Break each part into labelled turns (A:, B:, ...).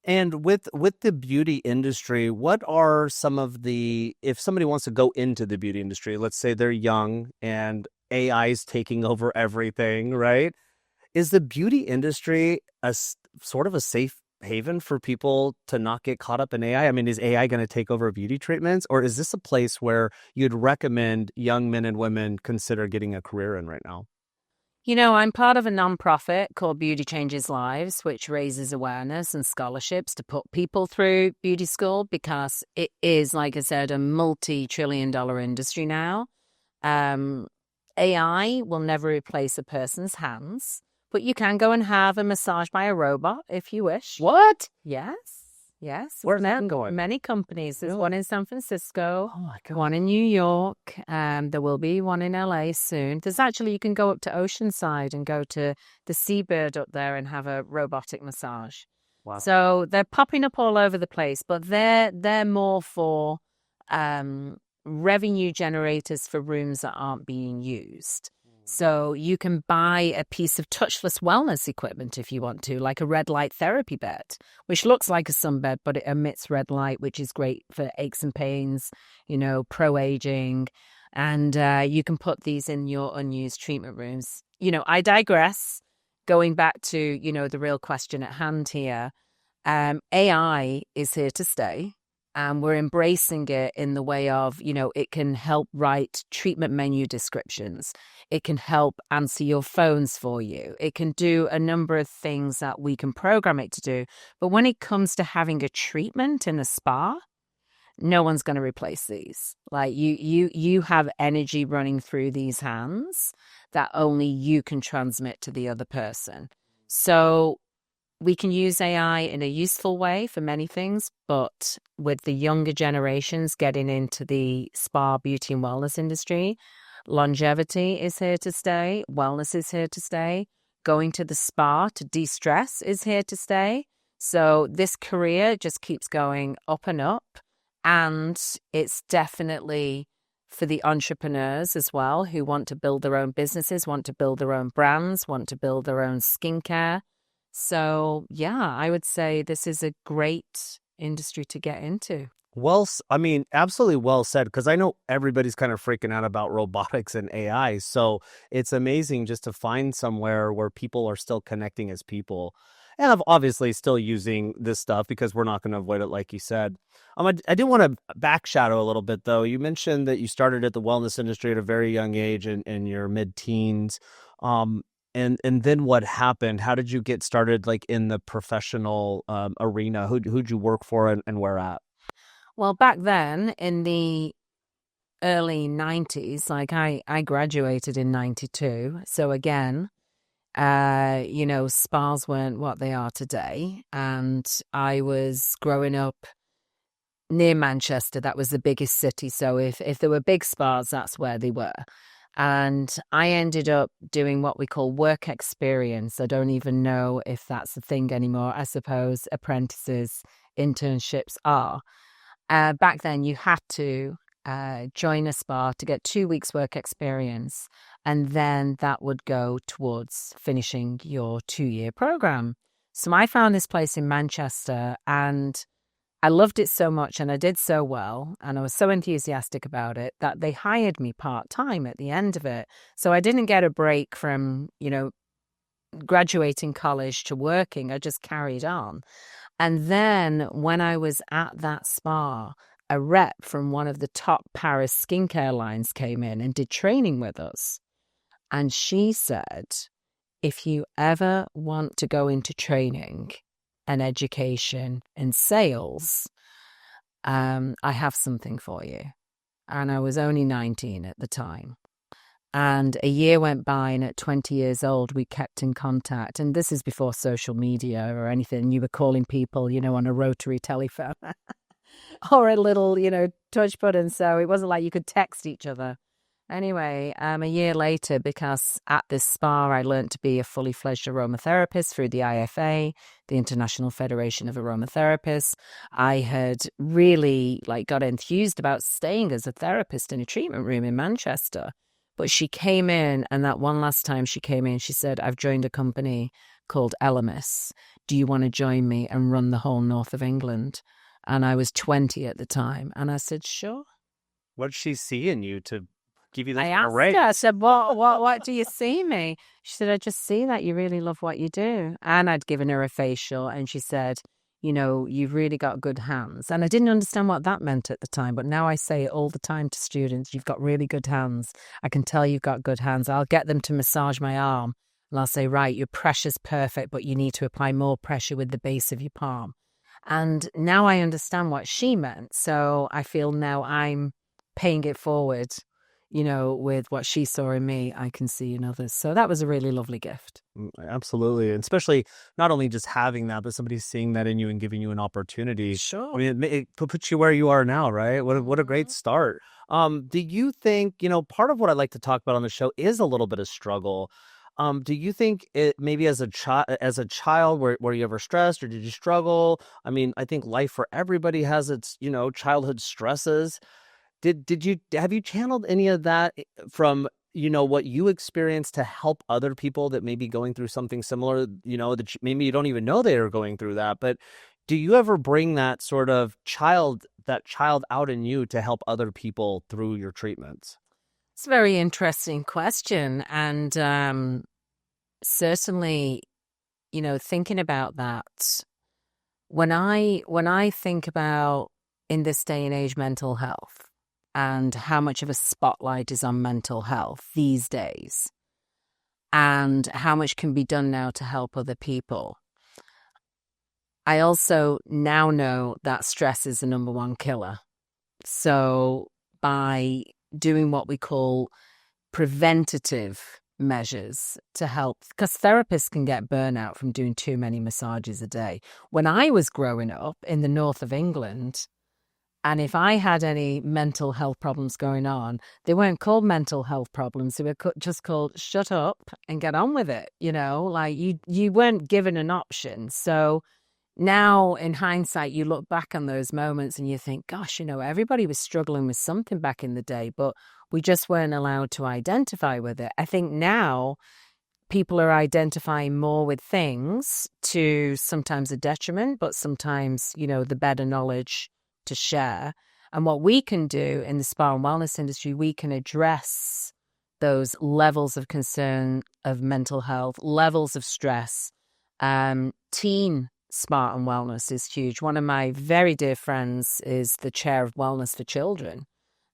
A: And with the beauty industry, what are some of the if somebody wants to go into the beauty industry, let's say they're young and AI is taking over everything, right? Is the beauty industry sort of a safe haven for people to not get caught up in AI? I mean, is AI going to take over beauty treatments, or is this a place where you'd recommend young men and women consider getting a career in right now?
B: I'm part of a nonprofit called Beauty Changes Lives, which raises awareness and scholarships to put people through beauty school because it is, like I said, a multi-trillion-dollar industry now. Um, AI will never replace a person's hands, but you can go and have a massage by a robot if you wish.
A: What?
B: Yes. Yes.
A: Where's that going?
B: Many companies. There's
A: Really?
B: one in San Francisco,
A: Oh my God.
B: one in New York. There will be one in LA soon. There's actually, you can go up to Oceanside and go to the Seabird up there and have a robotic massage.
A: Wow.
B: So they're popping up all over the place, but they're more for um, revenue generators for rooms that aren't being used. So you can buy a piece of touchless wellness equipment if you want to, like a red light therapy bed, which looks like a sunbed, but it emits red light, which is great for aches and pains, pro-aging. And you can put these in your unused treatment rooms. I digress. Going back to, the real question at hand here, AI is here to stay. And we're embracing it in the way of, it can help write treatment menu descriptions. It can help answer your phones for you. It can do a number of things that we can program it to do. But when it comes to having a treatment in a spa, no one's going to replace these. Like you have energy running through these hands that only you can transmit to the other person. So we can use AI in a useful way for many things, but with the younger generations getting into the spa, beauty, and wellness industry, longevity is here to stay. Wellness is here to stay. Going to the spa to de-stress is here to stay. So this career just keeps going up and up. And it's definitely for the entrepreneurs as well who want to build their own businesses, want to build their own brands, want to build their own skincare. So, yeah, I would say this is a great industry to get into.
A: Well, I mean, absolutely well said, because I know everybody's kind of freaking out about robotics and AI. So it's amazing just to find somewhere where people are still connecting as people. And I'm obviously still using this stuff because we're not going to avoid it, like you said. I do want to back shadow a little bit, though. You mentioned that you started at the wellness industry at a very young age in your mid-teens. Um, and then what happened? How did you get started, like in the professional arena? Who'd you work for and where at?
B: Well, back then in the early 90s, like I graduated in 92. So again, spas weren't what they are today. And I was growing up near Manchester. That was the biggest city. So if there were big spas, that's where they were. And I ended up doing what we call work experience. I don't even know if that's a thing anymore. I suppose apprentices, internships are. Back then, you had to join a spa to get 2 weeks work experience. And then that would go towards finishing your 2-year program. So I found this place in Manchester and I loved it so much and I did so well and I was so enthusiastic about it that they hired me part-time at the end of it. So I didn't get a break from, graduating college to working. I just carried on. And then when I was at that spa, a rep from one of the top Paris skincare lines came in and did training with us. And she said, if you ever want to go into training and education and sales, I have something for you. And I was only 19 at the time. And a year went by, and at 20 years old, we kept in contact. And this is before social media or anything. You were calling people, on a rotary telephone or a little, touch button. So it wasn't like you could text each other. Anyway, a year later, because at this spa, I learned to be a fully fledged aromatherapist through the IFA, the International Federation of Aromatherapists. I had really got enthused about staying as a therapist in a treatment room in Manchester. But she came in, and that one last time she came in, she said, I've joined a company called Elemis. Do you want to join me and run the whole north of England? And I was 20 at the time. And I said, sure.
A: What did she see in you to give you
B: I
A: this kind of
B: asked her, I
A: raise?
B: said, what do you see me? She said, I just see that you really love what you do. And I'd given her a facial and she said, you've really got good hands. And I didn't understand what that meant at the time, but now I say it all the time to students, you've got really good hands. I can tell you've got good hands. I'll get them to massage my arm and I'll say, right, your pressure's perfect, but you need to apply more pressure with the base of your palm. And now I understand what she meant. So I feel now I'm paying it forward, with what she saw in me, I can see in others. So that was a really lovely gift.
A: Absolutely. And especially not only just having that, but somebody seeing that in you and giving you an opportunity.
B: Sure.
A: I mean, it puts you where you are now, right? What a great start. Do you think, part of what I'd like to talk about on the show is a little bit of struggle. Do you think it maybe as a child, were you ever stressed or did you struggle? I mean, I think life for everybody has its, childhood stresses. Have you channeled any of that from, what you experienced to help other people that may be going through something similar, that maybe you don't even know they are going through that, but do you ever bring that sort of child out in you to help other people through your treatments?
B: It's a very interesting question. And certainly, thinking about that, when I think about in this day and age mental health and how much of a spotlight is on mental health these days and how much can be done now to help other people, I also now know that stress is the number one killer. So by doing what we call preventative measures to help, because therapists can get burnout from doing too many massages a day. When I was growing up in the north of England, and if I had any mental health problems going on, they weren't called mental health problems. They were just called shut up and get on with it. Like you weren't given an option. So now in hindsight, you look back on those moments and you think, gosh, everybody was struggling with something back in the day, but we just weren't allowed to identify with it. I think now people are identifying more with things to sometimes a detriment, but sometimes, the better knowledge to share. And what we can do in the spa and wellness industry, we can address those levels of concern of mental health, levels of stress. Teen spa and wellness is huge. One of my very dear friends is the chair of wellness for children.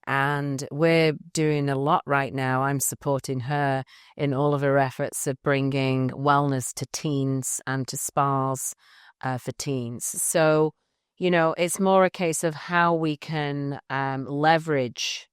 B: And we're doing a lot right now. I'm supporting her in all of her efforts of bringing wellness to teens and to spas for teens. So, it's more a case of how we can leverage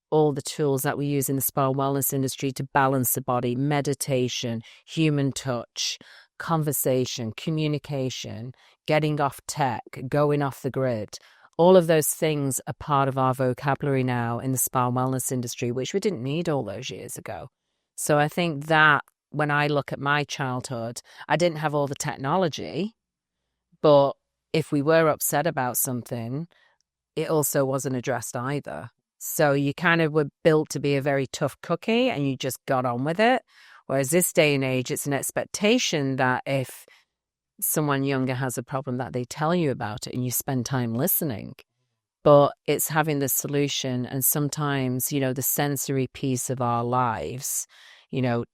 B: all the tools that we use in the spa and wellness industry to balance the body: meditation, human touch, conversation, communication, getting off tech, going off the grid. All of those things are part of our vocabulary now in the spa and wellness industry, which we didn't need all those years ago. So I think that when I look at my childhood, I didn't have all the technology, but if we were upset about something, it also wasn't addressed either. So you kind of were built to be a very tough cookie and you just got on with it. Whereas this day and age, it's an expectation that if someone younger has a problem, that they tell you about it and you spend time listening. But it's having the solution. And sometimes, the sensory piece of our lives,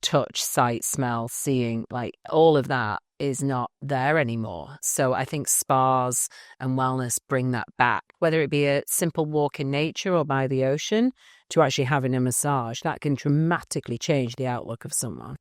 B: touch, sight, smell, seeing, like all of that is not there anymore. So I think spas and wellness bring that back, whether it be a simple walk in nature or by the ocean to actually having a massage that can dramatically change the outlook of someone.